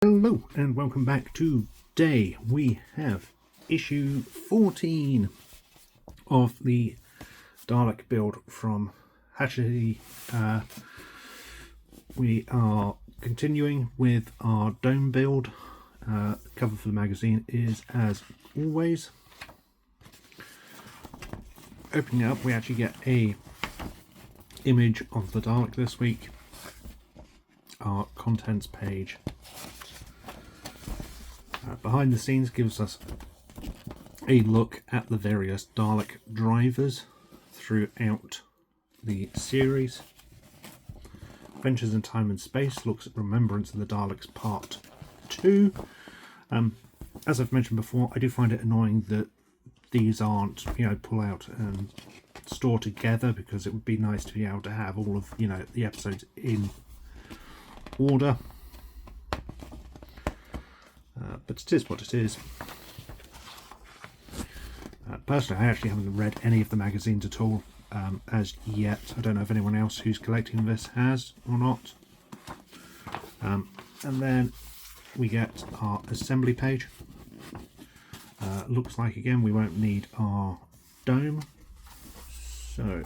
Hello and welcome back. Today we have issue 14 of the Dalek build from Hachette. We are continuing with our dome build. The cover for the magazine is as always. Opening it up, we actually get a image of the Dalek this week. Our contents page. Behind the scenes gives us a look at the various Dalek drivers throughout the series. Adventures in Time and Space looks at Remembrance of the Daleks Part 2. As I've mentioned before, I do find it annoying that these aren't, pull out and store together, because it would be nice to be able to have all of, the episodes in order. But it is what it is. Personally, I actually haven't read any of the magazines at all as yet. I don't know if anyone else who's collecting this has or not. And then we get our assembly page. Looks like, again, we won't need our dome. So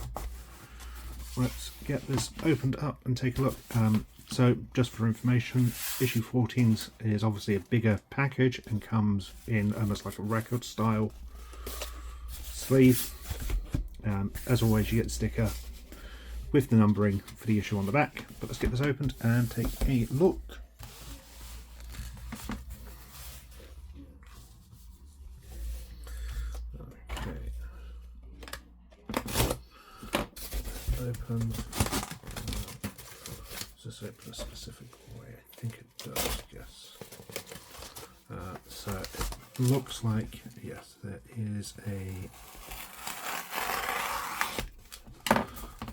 let's get this opened up and take a look. So just for information, issue 14 is obviously a bigger package and comes in almost like a record style sleeve. As always, you get the sticker with the numbering for the issue on the back. But let's get this opened and take a look. Okay. Open. Does this open a specific way? I think it does, yes. So it looks like, yes, there is a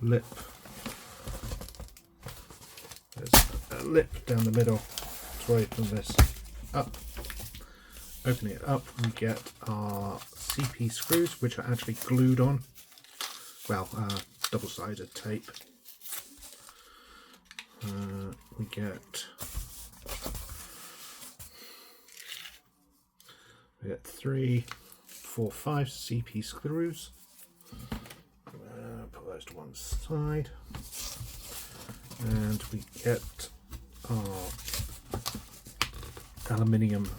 lip. There's a lip down the middle to open this up. Opening it up, we get our CP screws, which are actually glued on. Well, double-sided tape. We get 3, 4, 5 CP screws. Put those to one side, and we get our aluminium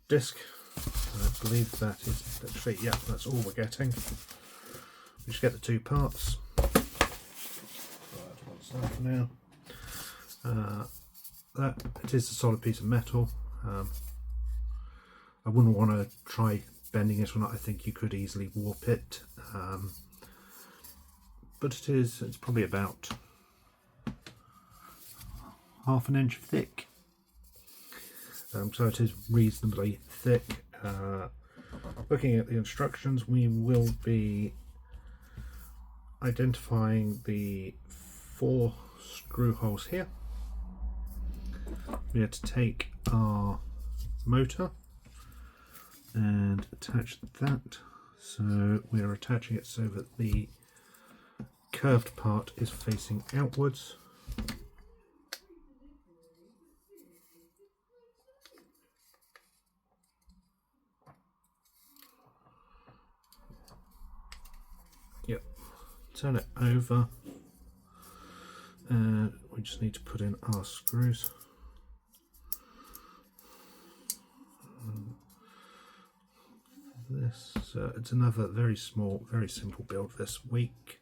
disc. I believe that is literally, yeah, that's all we're getting. We just get the two parts. For now, that it is a solid piece of metal. I wouldn't want to try bending it or not. I think you could easily warp it, but it's probably about half an inch thick, so it is reasonably thick. Looking at the instructions, we will be identifying the 4 screw holes here. We have to take our motor and attach that. So we're attaching it so that the curved part is facing outwards. Yep. Turn it over. And we just need to put in our screws. This, it's another very small, very simple build this week.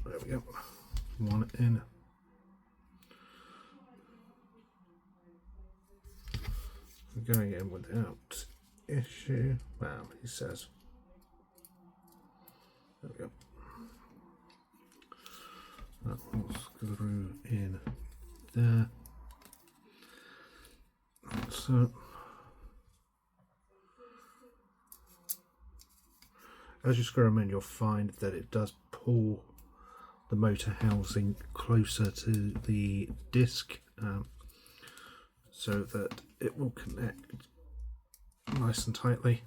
There we go. One in. We're going in without issue. Wow, he says. There we go. That will screw in there. So, as you screw them in, you'll find that it does pull the motor housing closer to the disc, so that it will connect nice and tightly.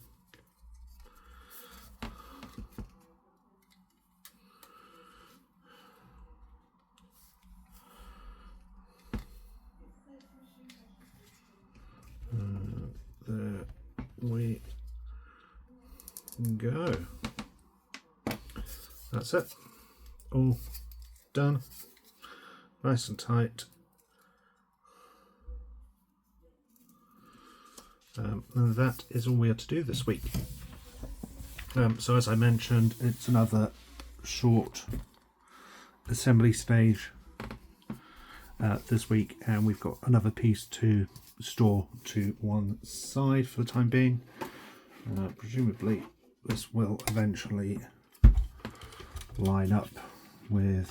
go. That's it. All done. Nice and tight. And that is all we had to do this week. So as I mentioned, it's another short assembly stage this week, and we've got another piece to store to one side for the time being. Presumably this will eventually line up with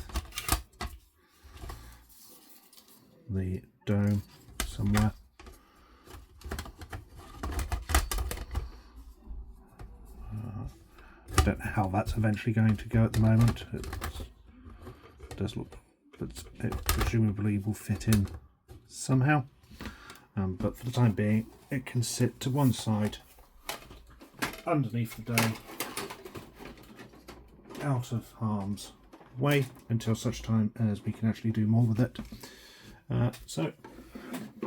the dome somewhere. I don't know how that's eventually going to go at the moment. It does look, but it presumably will fit in somehow. But for the time being, it can sit to one side underneath the dome, out of harm's way, until such time as we can actually do more with it. So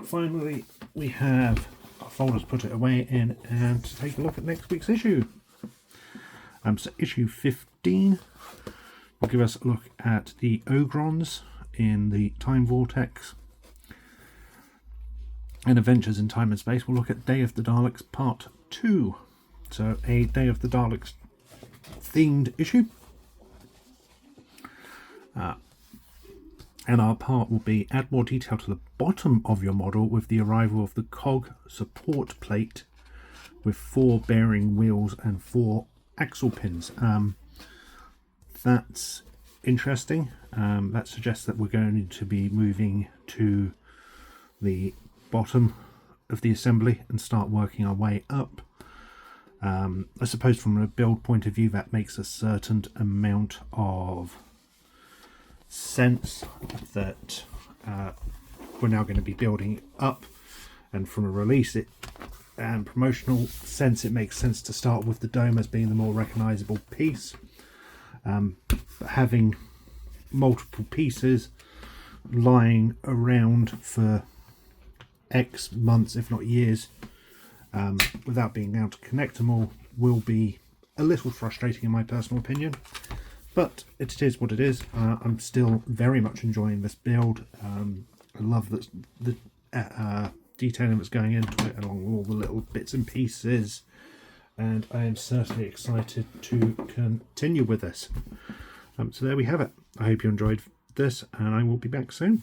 finally we have our folder to put it away in and to take a look at next week's issue. So issue 15 will give us a look at the Ogrons in the Time Vortex. And Adventures in Time and Space will look at Day of the Daleks Part 2. So a Day of the Daleks themed issue. And our part will be add more detail to the bottom of your model with the arrival of the cog support plate with 4 bearing wheels and 4 axle pins. That's interesting. That suggests that we're going to be moving to the bottom of the assembly and start working our way up. I suppose from a build point of view that makes a certain amount of sense that we're now going to be building up, and from a release and promotional sense it makes sense to start with the dome as being the more recognizable piece. But having multiple pieces lying around for X months, if not years, without being able to connect them all will be a little frustrating in my personal opinion. But it is what it is. I'm still very much enjoying this build. I love the detailing that's going into it, along with all the little bits and pieces. And I am certainly excited to continue with this. So there we have it. I hope you enjoyed this, and I will be back soon.